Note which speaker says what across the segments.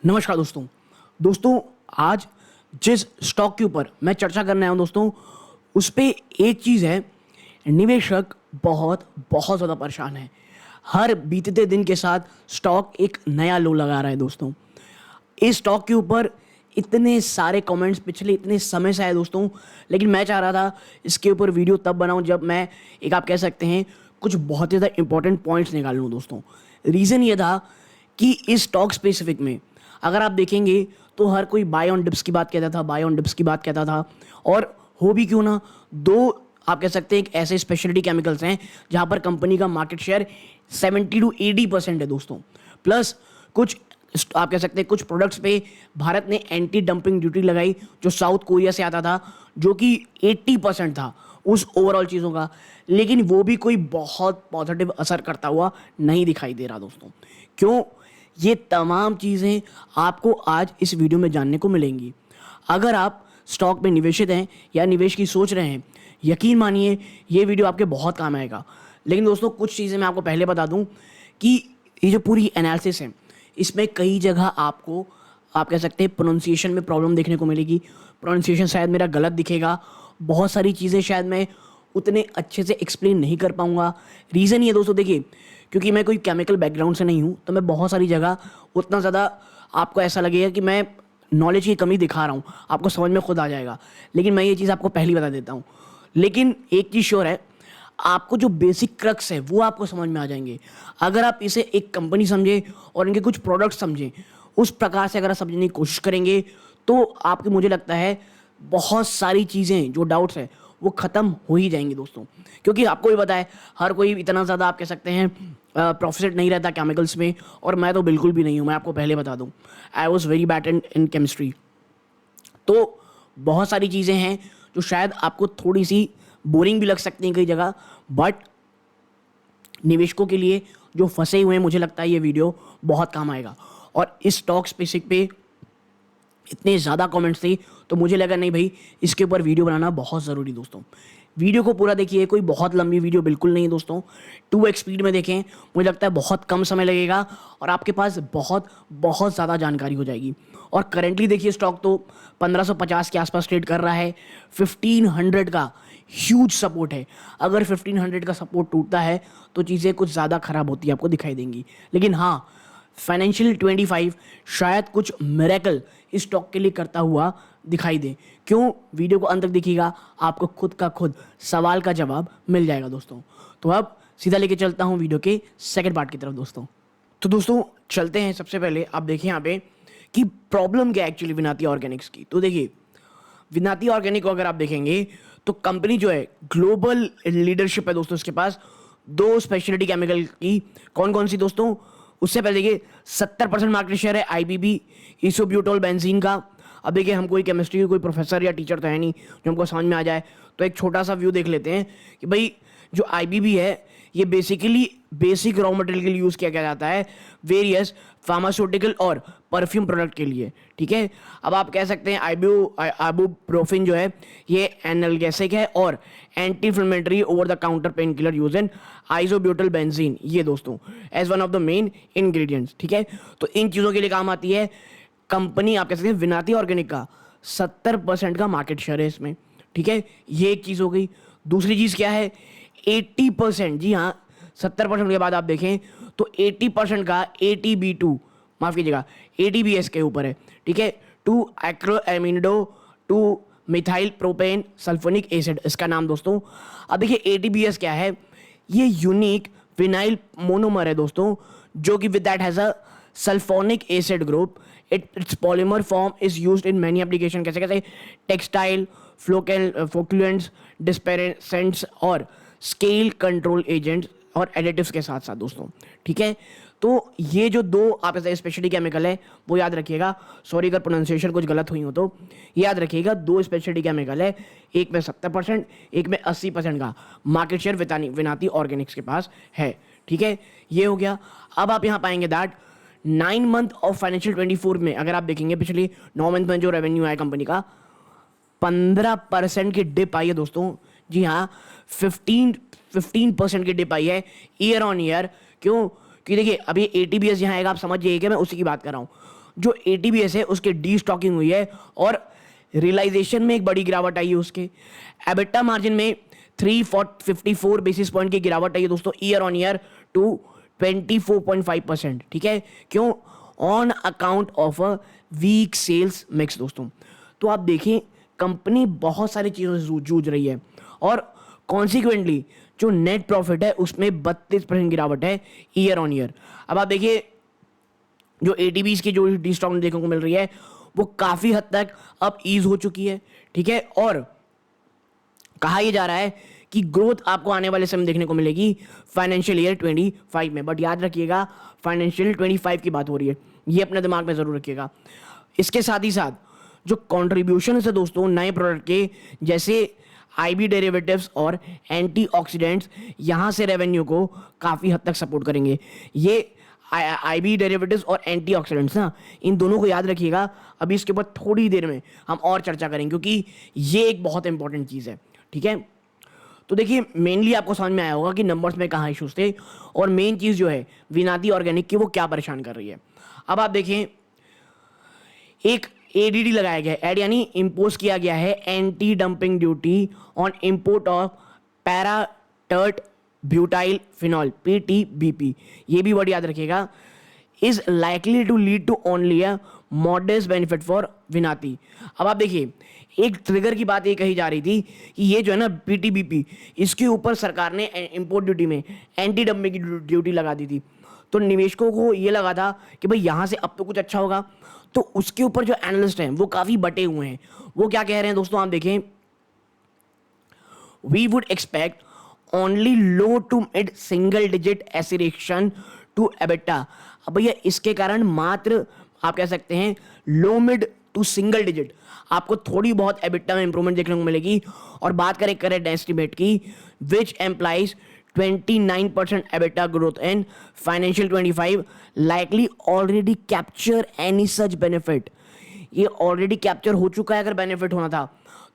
Speaker 1: नमस्कार दोस्तों। दोस्तों आज जिस स्टॉक के ऊपर मैं चर्चा करने आया हूँ दोस्तों, उस पे एक चीज़ है, निवेशक बहुत बहुत ज़्यादा परेशान है। हर बीतते दिन के साथ स्टॉक एक नया लो लगा रहा है दोस्तों। इस स्टॉक के ऊपर इतने सारे कमेंट्स पिछले इतने समय से आए दोस्तों, लेकिन मैं चाह रहा था इसके ऊपर वीडियो तब बनाऊं जब मैं एक आप कह सकते हैं कुछ बहुत ज़्यादा इंपॉर्टेंट पॉइंट्स निकाल लूँ दोस्तों। रीज़न ये था कि इस स्टॉक स्पेसिफिक में अगर आप देखेंगे तो हर कोई बाय ऑन डिप्स की बात कहता था, बाय ऑन डिप्स की बात कहता था। और हो भी क्यों ना, दो आप कह सकते हैं एक ऐसे स्पेशलिटी केमिकल्स हैं जहां पर कंपनी का मार्केट शेयर 70 to 80% है दोस्तों। प्लस कुछ आप कह सकते हैं कुछ प्रोडक्ट्स पे भारत ने एंटी डंपिंग ड्यूटी लगाई जो साउथ कोरिया से आता था, जो कि 80% था उस ओवरऑल चीज़ों का, लेकिन वो भी कोई बहुत पॉजिटिव असर करता हुआ नहीं दिखाई दे रहा दोस्तों। क्यों? ये तमाम चीज़ें आपको आज इस वीडियो में जानने को मिलेंगी। अगर आप स्टॉक में निवेशित हैं या निवेश की सोच रहे हैं, यकीन मानिए ये वीडियो आपके बहुत काम आएगा। लेकिन दोस्तों कुछ चीज़ें मैं आपको पहले बता दूं कि ये जो पूरी एनालिसिस है, इसमें कई जगह आपको आप कह सकते हैं प्रोनाउंसिएशन में प्रॉब्लम देखने को मिलेगी। प्रोनाउंसिएशन शायद मेरा गलत दिखेगा, बहुत सारी चीज़ें शायद मैं उतने अच्छे से एक्सप्लेन नहीं कर पाऊँगा। रीज़न ये दोस्तों देखिए, क्योंकि मैं कोई केमिकल बैकग्राउंड से नहीं हूँ, तो मैं बहुत सारी जगह उतना ज़्यादा आपको ऐसा लगेगा कि मैं नॉलेज की कमी दिखा रहा हूँ, आपको समझ में खुद आ जाएगा। लेकिन मैं ये चीज़ आपको पहले बता देता हूँ। लेकिन एक चीज़ श्योर है, आपको जो बेसिक क्रक्स है वो आपको समझ में आ जाएंगे। अगर आप इसे एक कंपनी समझें और इनके कुछ प्रोडक्ट समझें, उस प्रकार से अगर आप समझने की कोशिश करेंगे तो आपके, मुझे लगता है, बहुत सारी चीज़ें जो डाउट्स हैं वो ख़त्म हो ही जाएंगी दोस्तों। क्योंकि आपको भी पता है हर कोई इतना ज़्यादा आप कह सकते हैं प्रोफेसर नहीं रहता केमिकल्स में, और मैं तो बिल्कुल भी नहीं हूँ। मैं आपको पहले बता दूँ, I was very bad in chemistry. तो बहुत सारी चीज़ें हैं जो शायद आपको थोड़ी सी बोरिंग भी लग सकती हैं कई जगह, बट निवेशकों के लिए जो फंसे हुए हैं, मुझे लगता है ये वीडियो बहुत काम आएगा। और इस स्टॉक स्पेसिफिक पे इतने ज़्यादा कमेंट्स थे तो मुझे लगा नहीं भाई, इसके ऊपर वीडियो बनाना बहुत ज़रूरी दोस्तों। वीडियो को पूरा देखिए, कोई बहुत लंबी वीडियो बिल्कुल नहीं दोस्तों। 2x स्पीड में देखें, मुझे लगता है बहुत कम समय लगेगा और आपके पास बहुत बहुत ज़्यादा जानकारी हो जाएगी। और करेंटली देखिए स्टॉक तो 1550 के आसपास ट्रेड कर रहा है। 1500 का ह्यूज सपोर्ट है। अगर 1500 का सपोर्ट टूटता है तो चीज़ें कुछ ज़्यादा ख़राब होती है आपको दिखाई देंगी। लेकिन हाँ, फाइनेंशियल 25 शायद कुछ मिरेकल इस स्टॉक के लिए करता हुआ दिखाई दे। क्यों? वीडियो को अंत तक देखिएगा, आपको खुद का खुद सवाल का जवाब मिल जाएगा दोस्तों। तो अब सीधा लेके चलता हूँ वीडियो के सेकंड पार्ट की तरफ दोस्तों। तो दोस्तों चलते हैं। सबसे पहले आप देखिए यहाँ पे कि प्रॉब्लम क्या है एक्चुअली विनाती ऑर्गेनिक्स की। तो देखिए, विनाती ऑर्गेनिक को अगर आप देखेंगे तो कंपनी जो है ग्लोबल लीडरशिप है दोस्तों इसके पास, दो स्पेशलिटी केमिकल की। कौन कौन सी दोस्तों? उससे पहले देखिए 70% मार्केट शेयर है आईबीबी इसोब्यूटोल बेंजीन का। अब देखिए, हम कोई केमिस्ट्री के कोई प्रोफेसर या टीचर तो है नहीं जो हमको समझ में आ जाए, तो एक छोटा सा व्यू देख लेते हैं कि भाई जो आईबीबी है ये बेसिकली बेसिक रॉ मटेरियल के लिए यूज़ किया जाता है वेरियस फार्मास्यूटिकल और परफ्यूम प्रोडक्ट के लिए। ठीक है, अब आप कह सकते हैं आइबुप्रोफेन जो है ये एनाल्गेसिक है और anti inflammatory over the counter pain killer use in isobutyl benzene, ये दोस्तों as one of the main ingredients. ठीक है, तो इन चीज़ों के लिए काम आती है कंपनी। आप कह सकते हैं विनाती ऑर्गेनिक का 70% का मार्केट शेयर है इसमें। ठीक है, ये एक चीज़ हो गई। दूसरी चीज़ क्या है? 80%, जी हाँ, 70% के बाद आप देखें तो 80% का ATB2, माफ कीजिएगा, ATBS के ऊपर है। ठीक है, 2 एक्रोएमिडो 2 मिथाइल प्रोपेन सल्फोनिक एसिड इसका नाम दोस्तों। अब देखिए ATBS क्या है? ये यूनिक विनाइल मोनोमर है दोस्तों, जो कि with that has a sulphonic acid group. It's polymer form is used in many application. कैसे कैसे? टेक्सटाइल, फ्लोकुलेंट्स, डिस्पेरेसेंट्स और स्केल कंट्रोल एजेंट्स और एडिटिव्स के साथ साथ दोस्तों। ठीक है, तो ये जो दो आप ऐसे स्पेशलिटी केमिकल है वो याद रखिएगा। सॉरी अगर प्रोनाउंसिएशन कुछ गलत हुई हो तो याद रखिएगा, दो स्पेशलिटी केमिकल है, एक में 70%, एक में 80% का मार्केट शेयर विनाती ऑर्गेनिक्स के पास है। ठीक है, ये हो गया। अब आप यहाँ पाएंगे दैट 9 मंथ ऑफ फाइनेंशियल 24 में अगर आप देखेंगे पिछले 9 मंथ में जो रेवेन्यू आया कंपनी का, 15% की डिप आई है दोस्तों। जी हाँ, 15% की डिप आई है ईयर ऑन ईयर। क्यों? कि देखिए अभी ATBS यहाँ आएगा, आप समझ जाइए कि मैं उसी की बात कर रहा हूँ। जो एटीबीएस है उसके डी स्टॉकिंग हुई है और रियलाइजेशन में एक बड़ी गिरावट आई है उसके। एबिटा मार्जिन में 354 बेसिस पॉइंट की गिरावट आई है दोस्तों ईयर ऑन ईयर टू 24.5%। ठीक है, क्यों? On account of a weak sales mix दोस्तों। तो आप देखें कंपनी बहुत सारी चीज़ों से जूझ रही है और कॉन्सिक्वेंटली जो नेट प्रॉफिट है उसमें 32% गिरावट है ईयर ऑन ईयर। अब आप देखिए जो एटीबीज की जो डिस्टॉक देखने को मिल रही है वो काफ़ी हद तक अब ईज हो चुकी है। ठीक है, और कहा यह जा रहा है कि ग्रोथ आपको आने वाले समय देखने को मिलेगी फाइनेंशियल ईयर 25 में। बट याद रखिएगा फाइनेंशियल 25 की बात हो रही है, ये अपने दिमाग में ज़रूर रखिएगा। इसके साथ ही साथ जो कॉन्ट्रीब्यूशन है दोस्तों नए प्रोडक्ट के, जैसे आईबी डेरिवेटिव्स और एंटीऑक्सीडेंट्स, यहाँ से रेवेन्यू को काफ़ी हद तक सपोर्ट करेंगे। ये आईबी डेरिवेटिव्स और एंटीऑक्सीडेंट्स ना, इन दोनों को याद रखिएगा। अभी इसके ऊपर थोड़ी देर में हम और चर्चा करेंगे क्योंकि ये एक बहुत इंपॉर्टेंट चीज़ है। ठीक है, तो देखिए मेनली आपको समझ में आया होगा कि नंबर्स में कहाँ इश्यूज थे और मेन चीज़ जो है विनाती ऑर्गेनिक की वो क्या परेशान कर रही है। अब आप देखें एक एडीडी लगाया गया है, एड यानी इम्पोज किया गया है anti dumping duty on import of para tert butyl phenol PTBP. ये भी वर्ड याद रखिएगा, is likely to lead to only a modest benefit for Vinati. अब आप देखिए एक ट्रिगर की बात ये कही जा रही थी कि ये जो है ना पीटीबीपी, इसके ऊपर सरकार ने इंपोर्ट ड्यूटी में एंटी डंपिंग की ड्यूटी लगा दी थी। तो निवेशकों को ये लगा था कि भाई यहाँ से अब तो कुछ अच्छा होगा। तो उसके ऊपर जो एनालिस्ट हैं वो काफ़ी बटे हुए हैं। वो क्या कह रहे हैं दोस्तों, आप देखें, we would expect only low to mid single digit accretion to EBITDA. अब भैया इसके कारण मात्र आप कह सकते हैं low mid to single digit आपको थोड़ी बहुत एबिटा में इंप्रूवमेंट देखने को मिलेगी। और बात करें करेंट एस्टिमेट की, which implies 29% EBITDA growth in financial 25 likely already capture any such benefit। ये ऑलरेडी कैप्चर हो चुका है। अगर बेनिफिट होना था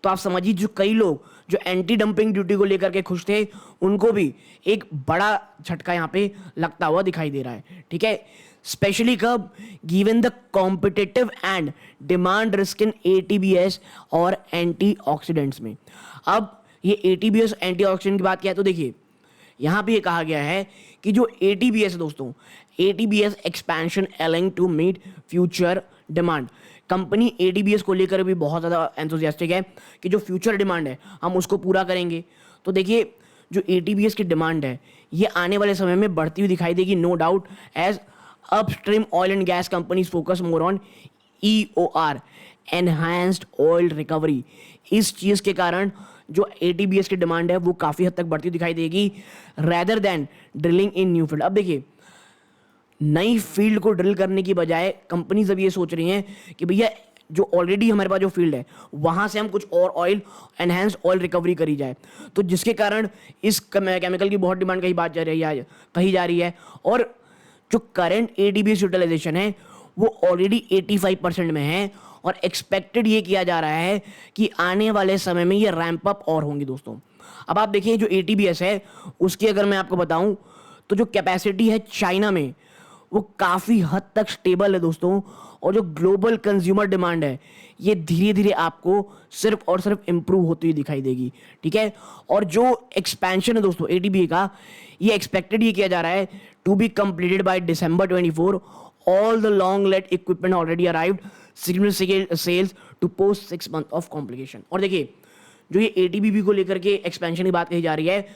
Speaker 1: तो आप समझिए जो कई लोग जो एंटी डंपिंग ड्यूटी को लेकर के खुश थे उनको भी एक बड़ा झटका यहाँ पे लगता हुआ दिखाई दे रहा है। ठीक है, स्पेशली कब, given the competitive and demand risk in ATBS और एंटीऑक्सीडेंट्स में। अब ये एटीबीएस एंटीऑक्सीडेंट की बात किया तो देखिए यहाँ पे ये कहा गया है कि जो एटीबीएस है दोस्तों, ATBS expansion aligning to meet future demand. Company ATBS को लेकर भी बहुत ज़्यादा एंथुसियास्टिक है कि जो फ्यूचर डिमांड है हम उसको पूरा करेंगे। तो देखिए जो एटीबीएस की डिमांड है ये आने वाले समय में बढ़ती हुई दिखाई देगी, no doubt, as upstream oil and gas companies focus more on EOR, enhanced oil recovery. इस चीज़ के कारण जो एटीबीएस की डिमांड है वो काफ़ी हद तक बढ़ती दिखाई देगी रैदर देन ड्रिलिंग इन न्यू फील्ड। अब देखिए नई फील्ड को ड्रिल करने की बजाय कंपनीज अब ये सोच रही हैं कि भैया जो ऑलरेडी हमारे पास जो फील्ड है वहाँ से हम कुछ और ऑयल एनहांस्ड ऑयल रिकवरी करी जाए। तो जिसके कारण इस केमिकल की बहुत डिमांड कही जा रही है और जो करंट एटीबीएस यूटिलाइजेशन है वो ऑलरेडी 85% में है और एक्सपेक्टेड ये किया जा रहा है कि आने वाले समय में ये रैंप अप और होंगी दोस्तों। अब आप देखिए जो एटीबीएस है उसकी अगर मैं आपको बताऊं तो जो कैपेसिटी है चाइना में वो काफ़ी हद तक स्टेबल है दोस्तों। और जो ग्लोबल कंज्यूमर डिमांड है ये धीरे धीरे आपको सिर्फ और सिर्फ इम्प्रूव होती हुई दिखाई देगी। ठीक है, और जो एक्सपेंशन है दोस्तों एटीबीए का ये एक्सपेक्टेड ये किया जा रहा है to be completed by December 24। All the long lead equipment already arrived, significant sales to post 6 months of complication। और देखिए जो ये एटीबीबी को लेकर के एक्सपेंशन की बात कही जा रही है,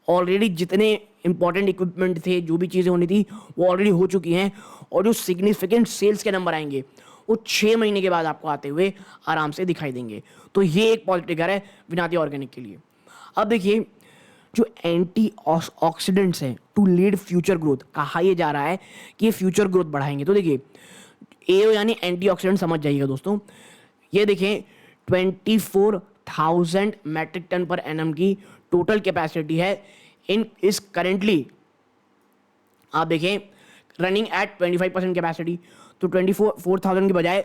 Speaker 1: ऑलरेडी जितने इंपॉर्टेंट इक्विपमेंट थे जो भी चीज़ें होनी थी वो ऑलरेडी हो चुकी हैं और जो सिग्निफिकेंट सेल्स के नंबर आएंगे वो 6 महीने के बाद आपको आते हुए आराम से दिखाई देंगे। तो ये एक पॉजिटिव है विनाती ऑर्गेनिक के लिए। अब देखिए जो एंटी ऑक्सीडेंट्स हैं टू लीड फ्यूचर ग्रोथ, कहा यह जा रहा है कि ये फ्यूचर ग्रोथ बढ़ाएंगे। तो देखिए एओ यानी एंटीऑक्सीडेंट समझ जाइएगा दोस्तों। ये देखें 24,000 मैट्रिक टन पर एनम की टोटल कैपेसिटी है इन इस करेंटली आप देखें रनिंग एट 25% कैपेसिटी। तो 24,000 की बजाय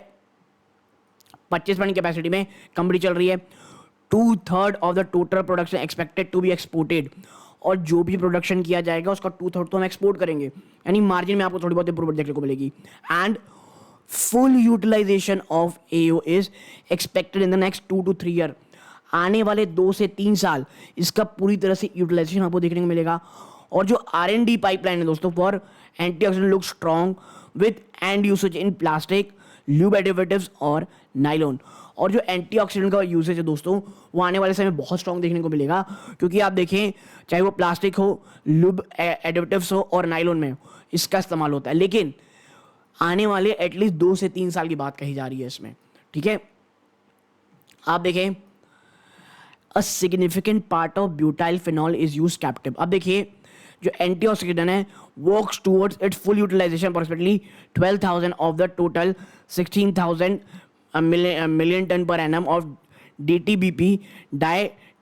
Speaker 1: 25% कैपेसिटी में कंपनी चल रही है। 2/3 of the total production expected to be exported. और जो भी प्रोडक्शन किया जाएगा उसका 2/3 तो हम एक्सपोर्ट करेंगे, यानी मार्जिन में आपको थोड़ी बहुत इंप्रूवमेंट देखने को मिलेगी। And full utilization of AO is expected in the next 2 to 3 year. आने वाले 2 से 3 साल इसका पूरी तरह से यूटिलाइजेशन आपको देखने को मिलेगा। और जो R&D पाइपलाइन है दोस्तों for antioxidant look strong with and usage in plastic, lube additives और नाइलॉन। और जो एंटीऑक्सीडेंट का यूसेज है दोस्तों वो आने वाले समय में बहुत स्ट्रॉन्ग देखने को मिलेगा, क्योंकि आप देखें चाहे वो प्लास्टिक हो, ल्यूब एडिटिव्स हो और नाइलॉन में हो, इसका इस्तेमाल होता है। लेकिन आने वाले एटलीस्ट 2 से 3 साल की बात कही जा रही है इसमें, ठीक है। आप देखें a significant part of butyl phenol is use captive. अब देखिए जो एंटीऑक्सीडेंट है works towards its full utilization approximately 12,000 of the total 16,000 million ton per annum of DTBP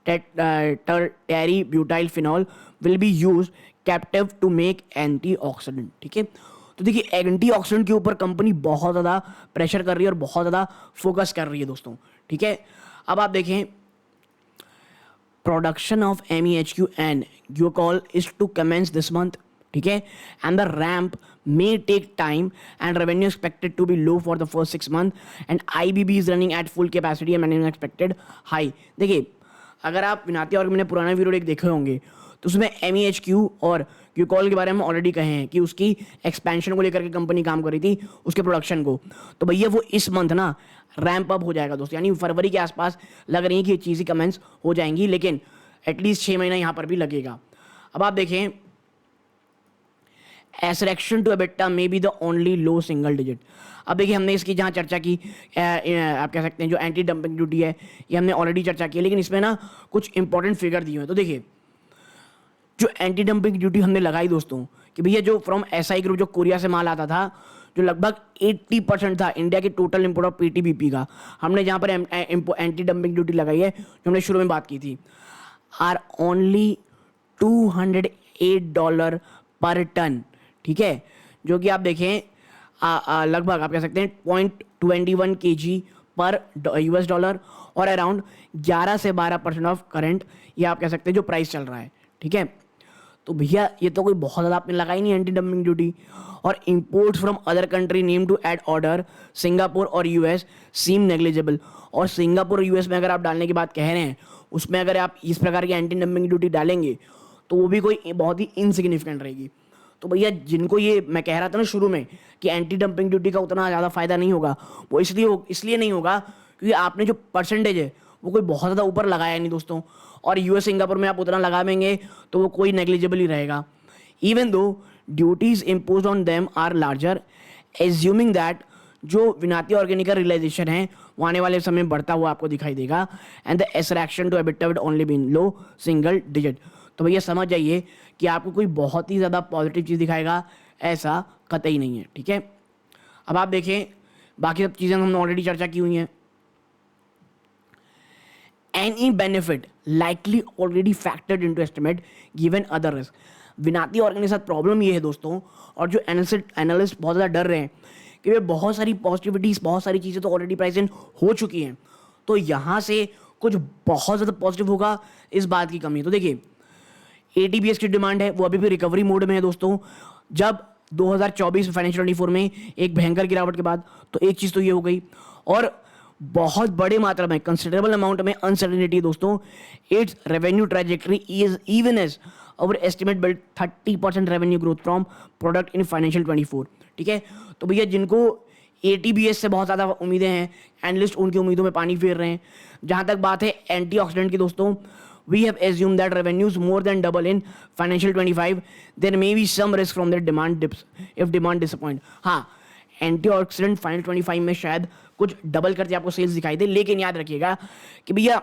Speaker 1: tertiary butyl phenol will be used captive to make antioxidant, ठीक है। तो देखिए antioxidant के ऊपर कंपनी बहुत ज़्यादा प्रेशर कर रही है और बहुत ज़्यादा फोकस कर रही है दोस्तों, ठीक है। अब आप देखें production of MEHQ and glycol is to commence this month, ठीक है, and the ramp may take time and revenue expected to be low for the first 6 months and IBB is running at full capacity and management expected high। देखिए अगर आप विनाती और मैंने पुराना video एक देखे होंगे तो उसमें MEHQ और ग्लूकोल के बारे में ऑलरेडी कहे हैं कि उसकी एक्सपेंशन को लेकर के कंपनी काम कर रही थी, उसके प्रोडक्शन को। तो भैया वो इस मंथ ना रैंप अप हो जाएगा दोस्तों, यानी फरवरी के आसपास लग रही है कि ये चीज़ें कमेंस हो जाएंगी, लेकिन एटलीस्ट 6 महीना यहाँ पर भी लगेगा। अब आप देखें accretion to EBITDA may be the only low single digit. अब देखिए हमने इसकी जहाँ चर्चा की आप कह सकते हैं जो एंटी डंपिंग ड्यूटी है ये हमने ऑलरेडी चर्चा की है, लेकिन इसमें ना कुछ इंपॉर्टेंट फिगर दिए हैं। तो देखिए जो एंटी डंपिंग ड्यूटी हमने लगाई दोस्तों कि भैया जो फ्रॉम SI ग्रुप जो कोरिया से माल आता था जो लगभग 80% था इंडिया के टोटल इंपोर्ट ऑफ PTBP का, हमने जहाँ पर एंटी डंपिंग ड्यूटी लगाई है जो हमने शुरू में बात की थी, आर ओनली $208 पर टन, ठीक है, जो कि आप देखें लगभग आप कह सकते हैं 0.21 kg पर $, और अराउंड 11 से 12% ऑफ करंट ये आप कह सकते हैं जो प्राइस चल रहा है, ठीक है। तो भैया ये तो कोई बहुत ज़्यादा आपने लगाई नहीं एंटी डंपिंग ड्यूटी। और imports from other country name to add order Singapore और US सीम नेग्लिजिबल। और सिंगापुर और US में अगर आप डालने की बात कह रहे हैं उसमें अगर आप इस प्रकार की एंटी डंपिंग ड्यूटी डालेंगे तो वो भी कोई बहुत ही इनसिग्निफिकेंट रहेगी। तो भैया जिनको ये मैं कह रहा था ना शुरू में कि एंटी डंपिंग ड्यूटी का उतना ज़्यादा फायदा नहीं होगा, वो इसलिए नहीं होगा क्योंकि आपने जो परसेंटेज है वो कोई बहुत ज़्यादा ऊपर लगाया नहीं दोस्तों। और US सिंगापुर में आप उतना लगाएंगे तो वो कोई नेग्लिजिबल ही रहेगा। Even though duties impose on them are larger, assuming that जो विनाती ऑर्गेनिक का रियलाइजेशन है वो आने वाले समय में बढ़ता हुआ आपको दिखाई देगा। And the accretion to EBITDA would only been low single digit. तो भैया समझ जाइए कि आपको कोई बहुत ही ज़्यादा पॉजिटिव चीज़ दिखाएगा ऐसा कतई नहीं है, ठीक है। अब आप देखें बाकी सब चीज़ें हमने ऑलरेडी चर्चा की हुई हैं। Any benefit likely already factored into estimate given other risk। विनाती ऑर्गेनिक के साथ प्रॉब्लम ये है दोस्तों, और जो एनालिस्ट बहुत ज़्यादा डर रहे हैं कि वे बहुत सारी पॉजिटिविटीज़ बहुत सारी चीज़ें तो ऑलरेडी प्राइस इन हो चुकी हैं, तो यहाँ से कुछ बहुत ज़्यादा पॉजिटिव होगा इस बात की कमी है। तो देखिए ATBS की डिमांड है वो अभी भी रिकवरी मोड में है दोस्तों। जब 2024 फाइनेंशियल 24 में एक भयंकर गिरावट के बाद तो एक चीज़ तो ये हो गई, और बहुत बड़े मात्रा में कंसिडरेबल अमाउंट में अनसर्टेनिटी दोस्तों। It's revenue trajectory is even as our estimate built 30% revenue growth from product in financial 24, ठीक है। तो भैया जिनको ATBS से बहुत ज़्यादा उम्मीदें हैं एनालिस्ट उनकी उम्मीदों में पानी फेर रहे हैं। जहाँ तक बात है एंटीऑक्सीडेंट की दोस्तों, we have assumed that revenues more than double in financial 25, there may be some risk from their demand dips if demand disappoint। हाँ एंटीऑक्सीडेंट फाइनल 25 में शायद कुछ डबल करके आपको सेल्स दिखाई दे, लेकिन याद रखिएगा कि भैया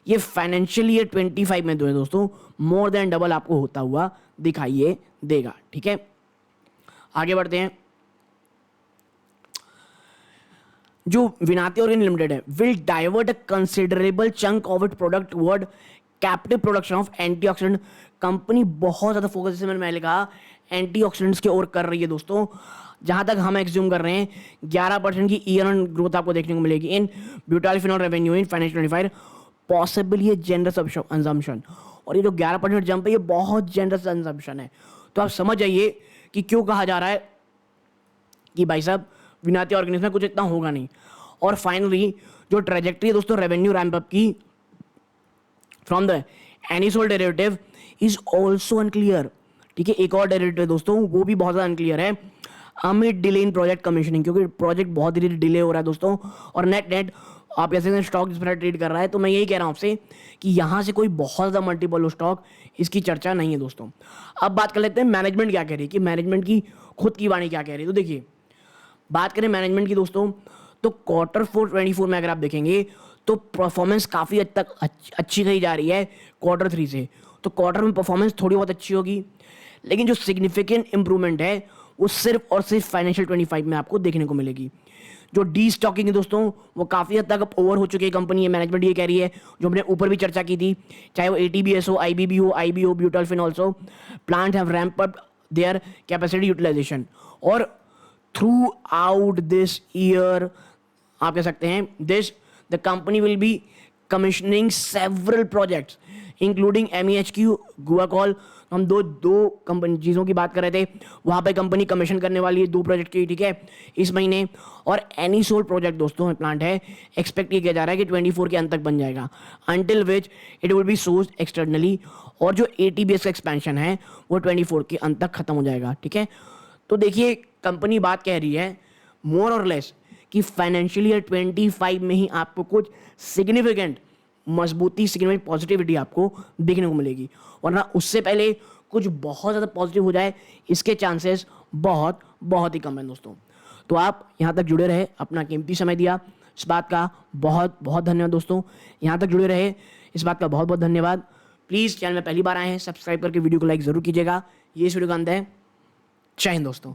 Speaker 1: ये फाइनेंशियल ईयर 25 में जो है दोस्तों मोर देन डबल आपको होता हुआ दिखाई देगा, ठीक है। आगे बढ़ते हैं। जो विनाती ऑर्गेनिक लिमिटेड है will divert a considerable chunk of it product toward captive production of antioxidant. Company बहुत ज़्यादा फोकस, जैसे मैंने कहा, एंटीऑक्सीडेंट्स की ओर कर रही है दोस्तों। जहाँ तक हम एक्ज्यूम कर रहे हैं 11% की ईयर ऑन ग्रोथ आपको देखने को मिलेगी in butyl phenol revenue in financial 25, possibly ये जेनरस अंजम्पशन। और ये जो 11% जंप है ये बहुत जेनरस अंजम्पशन है। तो आप समझ जाइए कि क्यों कहा जा रहा है कि भाई साहब विनाती ऑर्गेनिक्स में कुछ इतना होगा नहीं। और फाइनली जो ट्रेजेक्ट्री है दोस्तों रेवेन्यू रैंप अप की from the anisole derivative is also unclear. ठीक है, एक और डेरिवेटिव दोस्तों वो भी बहुत ज़्यादा अनक्लियर है, amid delay in project commissioning, क्योंकि प्रोजेक्ट बहुत धीरे डिले हो रहा है दोस्तों। और नेट नेट आप कैसे स्टॉक जिस पर ट्रेड कर रहा है, तो मैं यही कह रहा हूँ आपसे कि यहाँ से कोई बहुत ज़्यादा मल्टीपल स्टॉक इसकी चर्चा नहीं है दोस्तों। अब बात कर लेते हैं मैनेजमेंट क्या कह रही है, कि मैनेजमेंट की खुद की वाणी क्या कह रही है। तो देखिए, बात करें मैनेजमेंट की दोस्तों, तो Q4 24 में अगर आप देखेंगे तो परफॉर्मेंस काफ़ी हद तक अच्छी कही जा रही है Q3 से। तो क्वार्टर में परफॉर्मेंस थोड़ी बहुत अच्छी होगी, लेकिन जो सिग्निफिकेंट इंप्रूवमेंट है वो सिर्फ और सिर्फ फाइनेंशियल 25 में आपको देखने को मिलेगी। जो डी स्टॉकिंग है दोस्तों वो काफ़ी हद तक अब ओवर हो चुकी है कंपनी है, मैनेजमेंट ये कह रही है, जो हमने ऊपर भी चर्चा की थी, चाहे वो ATBS हो, IBB हो, IB हो, butylphenol also plant have ramp up their capacity utilization. और थ्रू आउट दिस ईयर आप कह सकते हैं this the company will be commissioning several projects including MEHQ, guaiacol. हम दो कंपनी चीज़ों की बात कर रहे थे, वहाँ पे कंपनी कमीशन करने वाली है 2 प्रोजेक्ट की, ठीक है, इस महीने। और एनीसोल प्रोजेक्ट दोस्तों प्लांट है, एक्सपेक्ट किया जा रहा है कि 24 के अंत तक बन जाएगा, until which it will be sourced externally. और जो ATBS का एक्सपेंशन है वो 24 के अंत तक खत्म हो जाएगा, ठीक है। तो देखिए, कंपनी बात कह रही है मोर और लेस कि फाइनेंशियल ईयर 25 में ही आपको कुछ सिग्निफिकेंट मजबूती, सिग्निफिकेंट पॉजिटिविटी आपको देखने को मिलेगी, वरना उससे पहले कुछ बहुत ज़्यादा पॉजिटिव हो जाए इसके चांसेस बहुत बहुत ही कम है दोस्तों। तो आप यहाँ तक जुड़े रहे, अपना कीमती समय दिया, इस बात का बहुत बहुत धन्यवाद दोस्तों। यहाँ तक जुड़े रहे, इस बात का बहुत बहुत धन्यवाद। प्लीज़ चैनल में पहली बार आए हैं, सब्सक्राइब करके वीडियो को लाइक ज़रूर कीजिएगा। ये इस वीडियो का अंत है। जय हिंद दोस्तों।